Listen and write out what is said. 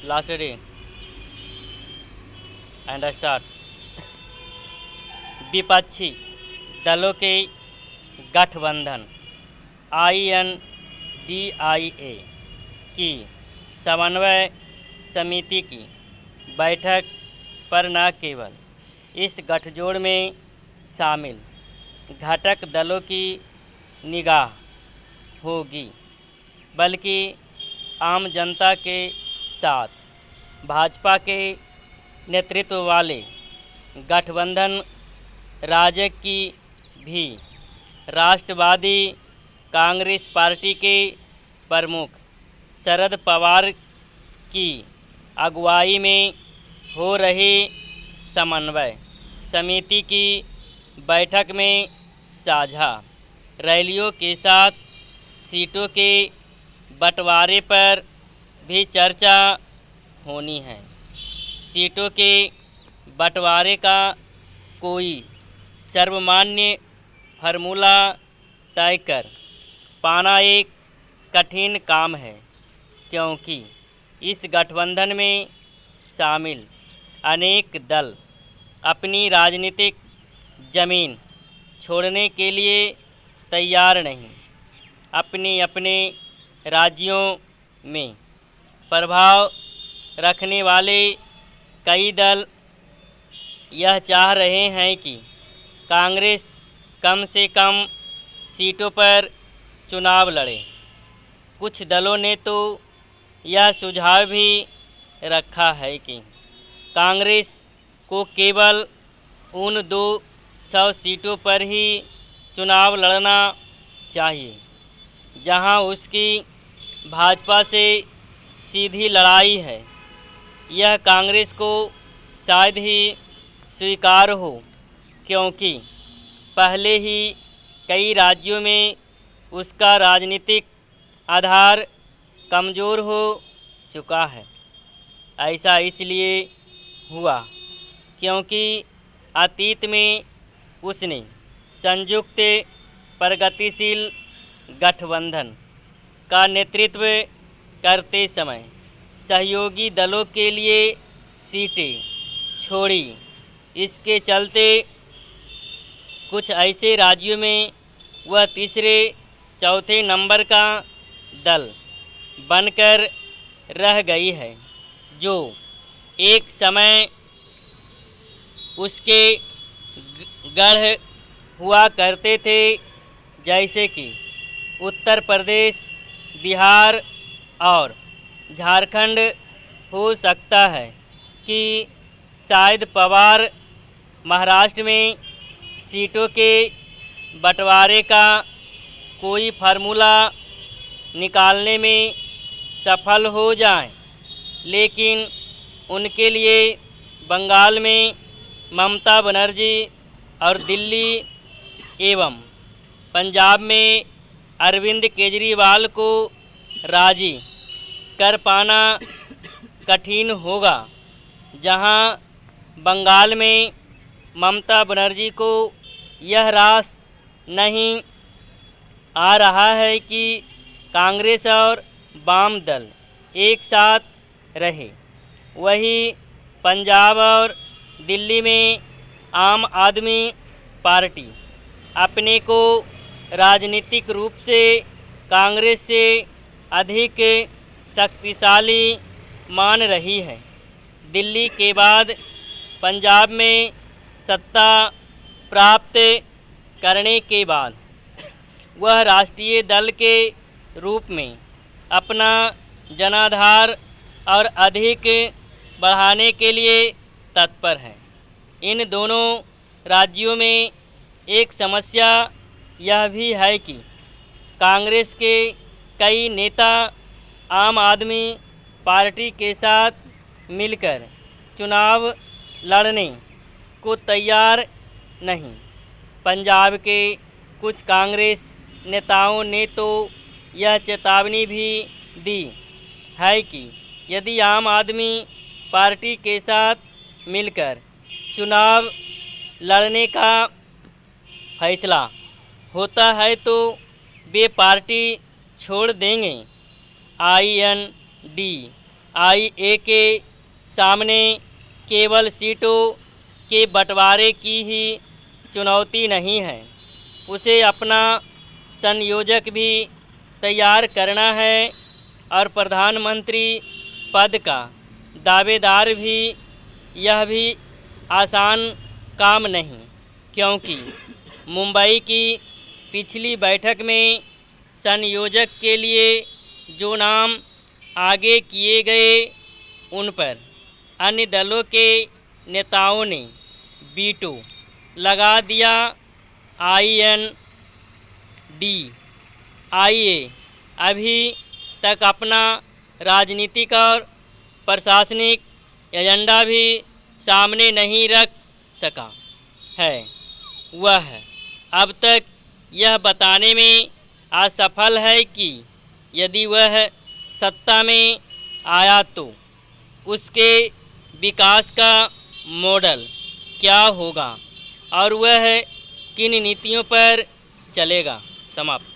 Last day and start. विपक्षी दलों के गठबंधन INDIA की समन्वय समिति की बैठक पर न केवल इस गठजोड़ में शामिल घटक दलों की निगाह होगी, बल्कि आम जनता के साथ भाजपा के नेतृत्व वाले गठबंधन राजग की भी। राष्ट्रवादी कांग्रेस पार्टी के प्रमुख शरद पवार की अगुवाई में हो रही समन्वय समिति की बैठक में साझा रैलियों के साथ सीटों के बंटवारे पर भी चर्चा होनी है। सीटों के बंटवारे का कोई सर्वमान्य फार्मूला तय कर पाना एक कठिन काम है, क्योंकि इस गठबंधन में शामिल अनेक दल अपनी राजनीतिक जमीन छोड़ने के लिए तैयार नहीं। अपने अपने राज्यों में प्रभाव रखने वाले कई दल यह चाह रहे हैं कि कांग्रेस कम से कम सीटों पर चुनाव लड़े। कुछ दलों ने तो यह सुझाव भी रखा है कि कांग्रेस को केवल उन 200 सीटों पर ही चुनाव लड़ना चाहिए जहां उसकी भाजपा से सीधी लड़ाई है। यह कांग्रेस को शायद ही स्वीकार हो, क्योंकि पहले ही कई राज्यों में उसका राजनीतिक आधार कमज़ोर हो चुका है। ऐसा इसलिए हुआ क्योंकि अतीत में उसने संयुक्त प्रगतिशील गठबंधन का नेतृत्व करते समय सहयोगी दलों के लिए सीटें छोड़ी। इसके चलते कुछ ऐसे राज्यों में वह तीसरे चौथे नंबर का दल बनकर रह गई है, जो एक समय उसके गढ़ हुआ करते थे, जैसे कि उत्तर प्रदेश, बिहार और झारखंड। हो सकता है कि शायद पवार महाराष्ट्र में सीटों के बंटवारे का कोई फार्मूला निकालने में सफल हो जाए, लेकिन उनके लिए बंगाल में ममता बनर्जी और दिल्ली एवं पंजाब में अरविंद केजरीवाल को राजी कर पाना कठिन होगा। जहां बंगाल में ममता बनर्जी को यह रास नहीं आ रहा है कि कांग्रेस और वाम दल एक साथ रहे, वहीं पंजाब और दिल्ली में आम आदमी पार्टी अपने को राजनीतिक रूप से कांग्रेस से अधिक शक्तिशाली मान रही है। दिल्ली के बाद पंजाब में सत्ता प्राप्त करने के बाद वह राष्ट्रीय दल के रूप में अपना जनाधार और अधिक बढ़ाने के लिए तत्पर है। इन दोनों राज्यों में एक समस्या यह भी है कि कांग्रेस के कई नेता आम आदमी पार्टी के साथ मिलकर चुनाव लड़ने को तैयार नहीं। पंजाब के कुछ कांग्रेस नेताओं ने तो यह चेतावनी भी दी है कि यदि आम आदमी पार्टी के साथ मिलकर चुनाव लड़ने का फैसला होता है तो वे पार्टी छोड़ देंगे। IA के सामने केवल सीटों के बंटवारे की ही चुनौती नहीं है, उसे अपना संयोजक भी तैयार करना है और प्रधानमंत्री पद का दावेदार भी। यह भी आसान काम नहीं, क्योंकि मुंबई की पिछली बैठक में संयोजक के लिए जो नाम आगे किए गए उन पर अन्य दलों के नेताओं ने वीटो लगा दिया। IA अभी तक अपना राजनीतिक और प्रशासनिक एजेंडा भी सामने नहीं रख सका है। वह अब तक यह बताने में असफल है कि यदि वह सत्ता में आया तो उसके विकास का मॉडल क्या होगा और वह किन नीतियों पर चलेगा। समाप्त।